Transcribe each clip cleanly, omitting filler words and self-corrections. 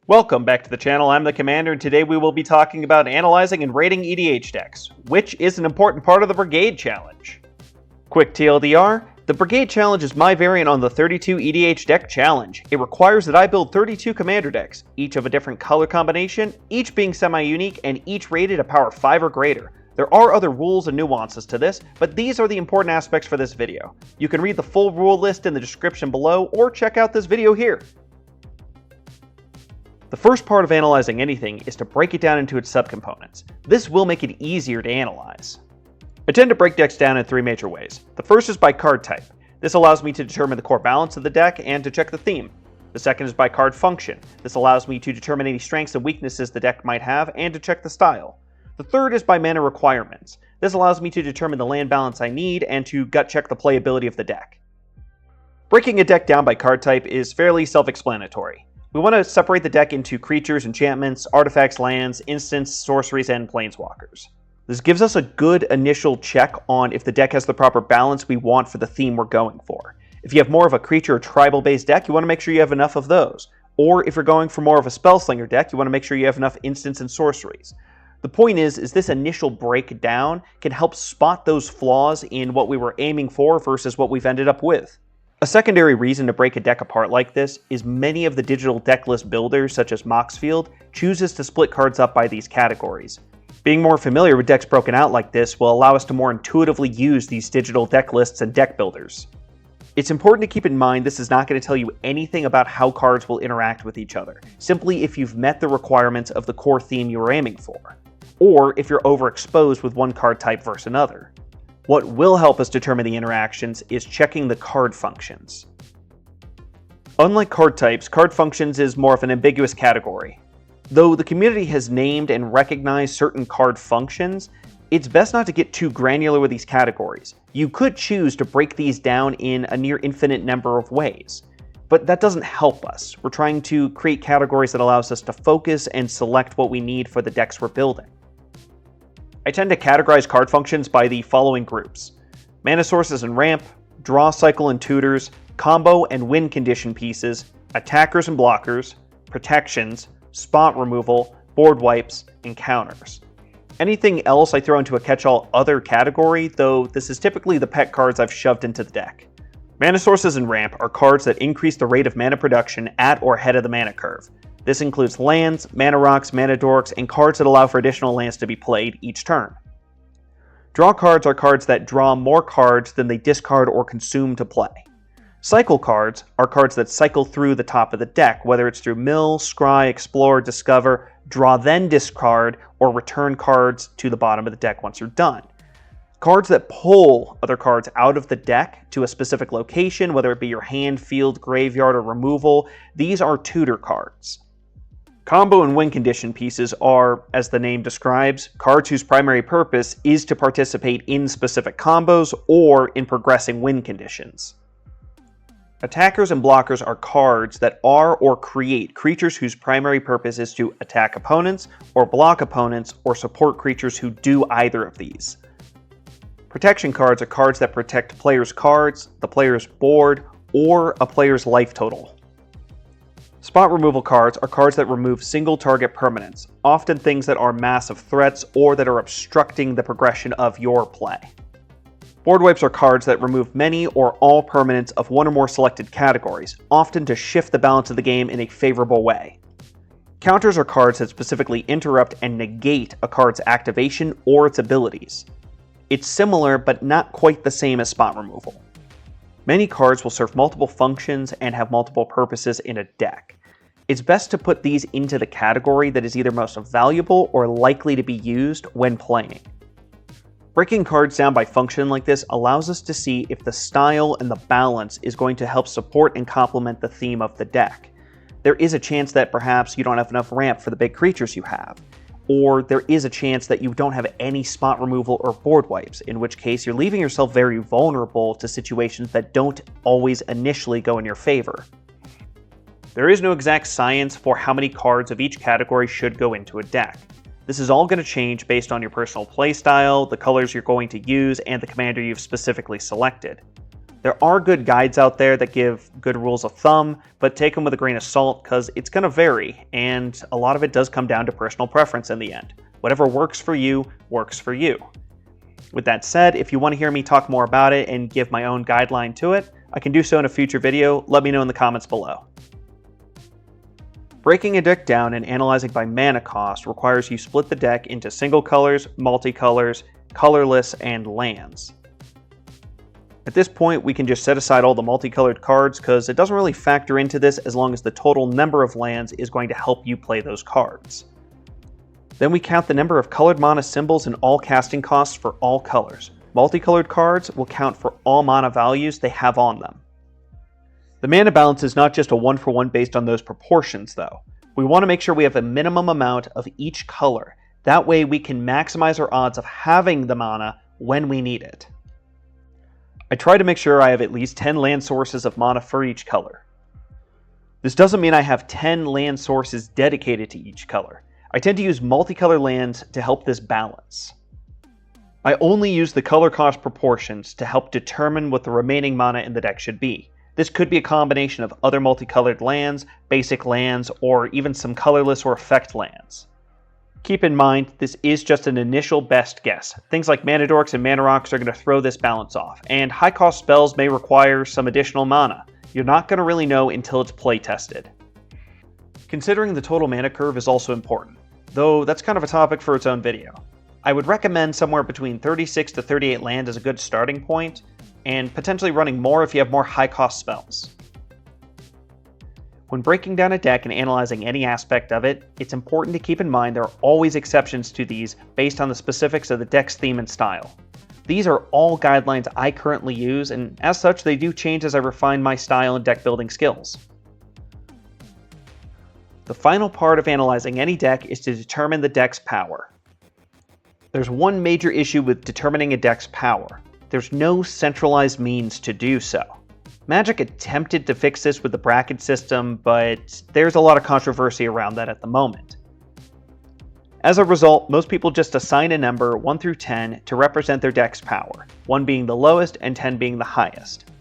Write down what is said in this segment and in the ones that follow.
Welcome back to the channel. I'm the Commander, and today we will be talking about analyzing and rating EDH decks, which is an important part of the Brigade Challenge. Quick TLDR, the Brigade Challenge is my variant on the 32 EDH deck challenge. It requires that I build 32 Commander decks, each of a different color combination, each being semi-unique, and each rated a power 5 or greater. There are other rules and nuances to this, but these are the important aspects for this video. You can read the full rule list in the description below, or check out this video here. The first part of analyzing anything is to break it down into its subcomponents. This will make it easier to analyze. I tend to break decks down in three major ways. The first is by card type. This allows me to determine the core balance of the deck and to check the theme. The second is by card function. This allows me to determine any strengths and weaknesses the deck might have and to check the style. The third is by mana requirements. This allows me to determine the land balance I need and to gut check the playability of the deck. Breaking a deck down by card type is fairly self-explanatory. We want to separate the deck into creatures, enchantments, artifacts, lands, instants, sorceries, and planeswalkers. This gives us a good initial check on if the deck has the proper balance we want for the theme we're going for. If you have more of a creature or tribal-based deck, you want to make sure you have enough of those. Or if you're going for more of a spellslinger deck, you want to make sure you have enough instants and sorceries. The point is this initial breakdown can help spot those flaws in what we were aiming for versus what we've ended up with. A secondary reason to break a deck apart like this is many of the digital deck list builders, such as Moxfield, chooses to split cards up by these categories. Being more familiar with decks broken out like this will allow us to more intuitively use these digital deck lists and deck builders. It's important to keep in mind this is not going to tell you anything about how cards will interact with each other, simply if you've met the requirements of the core theme you were aiming for, or if you're overexposed with one card type versus another. What will help us determine the interactions is checking the card functions. Unlike card types, card functions is more of an ambiguous category. Though the community has named and recognized certain card functions, it's best not to get too granular with these categories. You could choose to break these down in a near infinite number of ways, but that doesn't help us. We're trying to create categories that allows us to focus and select what we need for the decks we're building. I tend to categorize card functions by the following groups: mana sources and ramp, draw cycle and tutors, combo and win condition pieces, attackers and blockers, protections, spot removal, board wipes, and counters. Anything else I throw into a catch-all other category, though this is typically the pet cards I've shoved into the deck. Mana sources and ramp are cards that increase the rate of mana production at or ahead of the mana curve. This includes lands, mana rocks, mana dorks, and cards that allow for additional lands to be played each turn. Draw cards are cards that draw more cards than they discard or consume to play. Cycle cards are cards that cycle through the top of the deck, whether it's through mill, scry, explore, discover, draw then discard, or return cards to the bottom of the deck once you're done. Cards that pull other cards out of the deck to a specific location, whether it be your hand, field, graveyard, or removal, these are tutor cards. Combo and win condition pieces are, as the name describes, cards whose primary purpose is to participate in specific combos or in progressing win conditions. Attackers and blockers are cards that are or create creatures whose primary purpose is to attack opponents or block opponents or support creatures who do either of these. Protection cards are cards that protect players' cards, the player's board, or a player's life total. Spot removal cards are cards that remove single target permanents, often things that are massive threats or that are obstructing the progression of your play. Board wipes are cards that remove many or all permanents of one or more selected categories, often to shift the balance of the game in a favorable way. Counters are cards that specifically interrupt and negate a card's activation or its abilities. It's similar but not quite the same as spot removal. Many cards will serve multiple functions and have multiple purposes in a deck. It's best to put these into the category that is either most valuable or likely to be used when playing. Breaking cards down by function like this allows us to see if the style and the balance is going to help support and complement the theme of the deck. There is a chance that perhaps you don't have enough ramp for the big creatures you have, or there is a chance that you don't have any spot removal or board wipes, in which case you're leaving yourself very vulnerable to situations that don't always initially go in your favor. There is no exact science for how many cards of each category should go into a deck. This is all going to change based on your personal playstyle, the colors you're going to use, and the commander you've specifically selected. There are good guides out there that give good rules of thumb, but take them with a grain of salt because it's going to vary, and a lot of it does come down to personal preference in the end. Whatever works for you, works for you. With that said, if you want to hear me talk more about it and give my own guideline to it, I can do so in a future video. Let me know in the comments below. Breaking a deck down and analyzing by mana cost requires you split the deck into single colors, multicolors, colorless, and lands. At this point, we can just set aside all the multicolored cards because it doesn't really factor into this as long as the total number of lands is going to help you play those cards. Then we count the number of colored mana symbols and all casting costs for all colors. Multicolored cards will count for all mana values they have on them. The mana balance is not just a 1-for-1 based on those proportions though. We want to make sure we have a minimum amount of each color. That way we can maximize our odds of having the mana when we need it. I try to make sure I have at least 10 land sources of mana for each color. This doesn't mean I have 10 land sources dedicated to each color. I tend to use multicolor lands to help this balance. I only use the color cost proportions to help determine what the remaining mana in the deck should be. This could be a combination of other multicolored lands, basic lands, or even some colorless or effect lands. Keep in mind, this is just an initial best guess. Things like mana dorks and mana rocks are going to throw this balance off, and high cost spells may require some additional mana. You're not going to really know until it's play tested. Considering the total mana curve is also important, though that's kind of a topic for its own video. I would recommend somewhere between 36 to 38 land as a good starting point, and potentially running more if you have more high cost spells. When breaking down a deck and analyzing any aspect of it, it's important to keep in mind there are always exceptions to these based on the specifics of the deck's theme and style. These are all guidelines I currently use, and as such they do change as I refine my style and deck building skills. The final part of analyzing any deck is to determine the deck's power. There's one major issue with determining a deck's power. There's no centralized means to do so. Magic attempted to fix this with the bracket system, but there's a lot of controversy around that at the moment. As a result, most people just assign a number 1 through 10 to represent their deck's power, 1 being the lowest and 10 being the highest.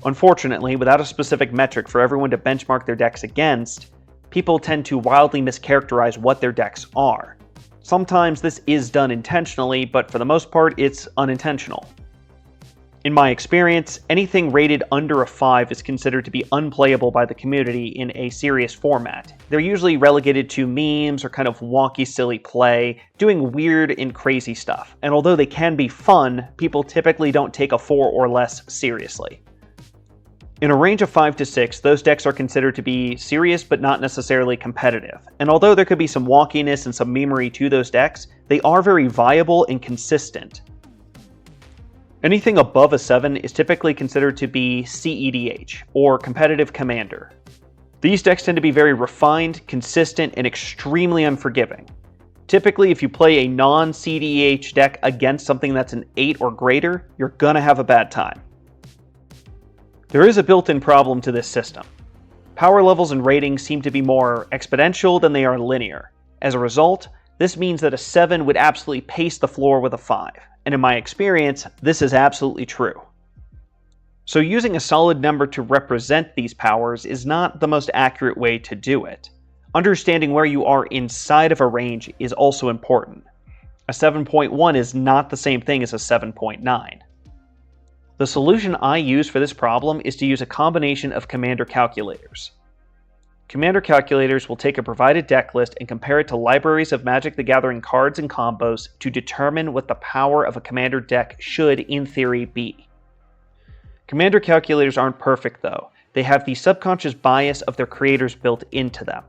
Unfortunately, without a specific metric for everyone to benchmark their decks against, people tend to wildly mischaracterize what their decks are. Sometimes this is done intentionally, but for the most part, it's unintentional. In my experience, anything rated under a 5 is considered to be unplayable by the community in a serious format. They're usually relegated to memes or kind of wonky, silly play, doing weird and crazy stuff. And although they can be fun, people typically don't take a 4 or less seriously. In a range of 5 to 6, those decks are considered to be serious but not necessarily competitive. And although there could be some wonkiness and some memery to those decks, they are very viable and consistent. Anything above a 7 is typically considered to be CEDH, or Competitive Commander. These decks tend to be very refined, consistent, and extremely unforgiving. Typically, if you play a non-CEDH deck against something that's an 8 or greater, you're gonna have a bad time. There is a built-in problem to this system. Power levels and ratings seem to be more exponential than they are linear. As a result, this means that a 7 would absolutely pace the floor with a 5. And in my experience, this is absolutely true. So using a solid number to represent these powers is not the most accurate way to do it. Understanding where you are inside of a range is also important. A 7.1 is not the same thing as a 7.9. The solution I use for this problem is to use a combination of commander calculators. Commander calculators will take a provided deck list and compare it to libraries of Magic the Gathering cards and combos to determine what the power of a commander deck should, in theory, be. Commander calculators aren't perfect though. They have the subconscious bias of their creators built into them.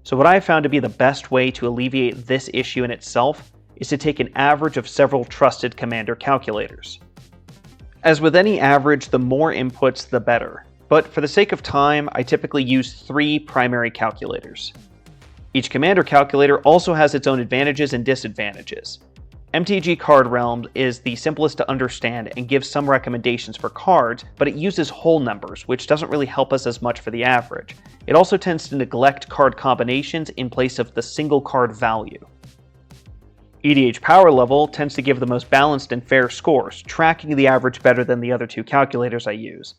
So what I have found to be the best way to alleviate this issue in itself is to take an average of several trusted commander calculators. As with any average, the more inputs the better. But for the sake of time, I typically use 3 primary calculators. Each commander calculator also has its own advantages and disadvantages. MTG Card Realm is the simplest to understand and gives some recommendations for cards, but it uses whole numbers, which doesn't really help us as much for the average. It also tends to neglect card combinations in place of the single card value. EDH power level tends to give the most balanced and fair scores, tracking the average better than the other two calculators I use.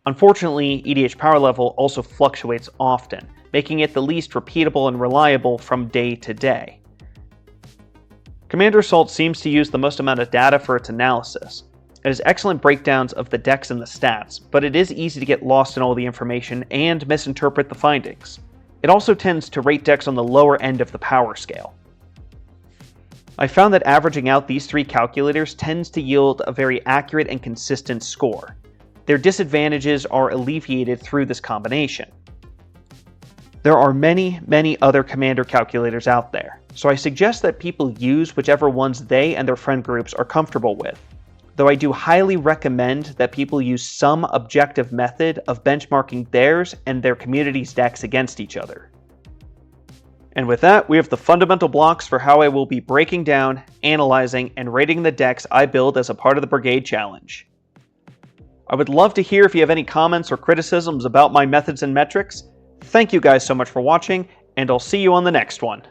Unfortunately, EDH power level also fluctuates often, making it the least repeatable and reliable from day to day. Commander Assault seems to use the most amount of data for its analysis. It has excellent breakdowns of the decks and the stats, but it is easy to get lost in all the information and misinterpret the findings. It also tends to rate decks on the lower end of the power scale. I found that averaging out these three calculators tends to yield a very accurate and consistent score. Their disadvantages are alleviated through this combination. There are many other commander calculators out there, so I suggest that people use whichever ones they and their friend groups are comfortable with, though I do highly recommend that people use some objective method of benchmarking theirs and their community's decks against each other. And with that, we have the fundamental blocks for how I will be breaking down, analyzing, and rating the decks I build as a part of the Brigade Challenge. I would love to hear if you have any comments or criticisms about my methods and metrics. Thank you guys so much for watching, and I'll see you on the next one.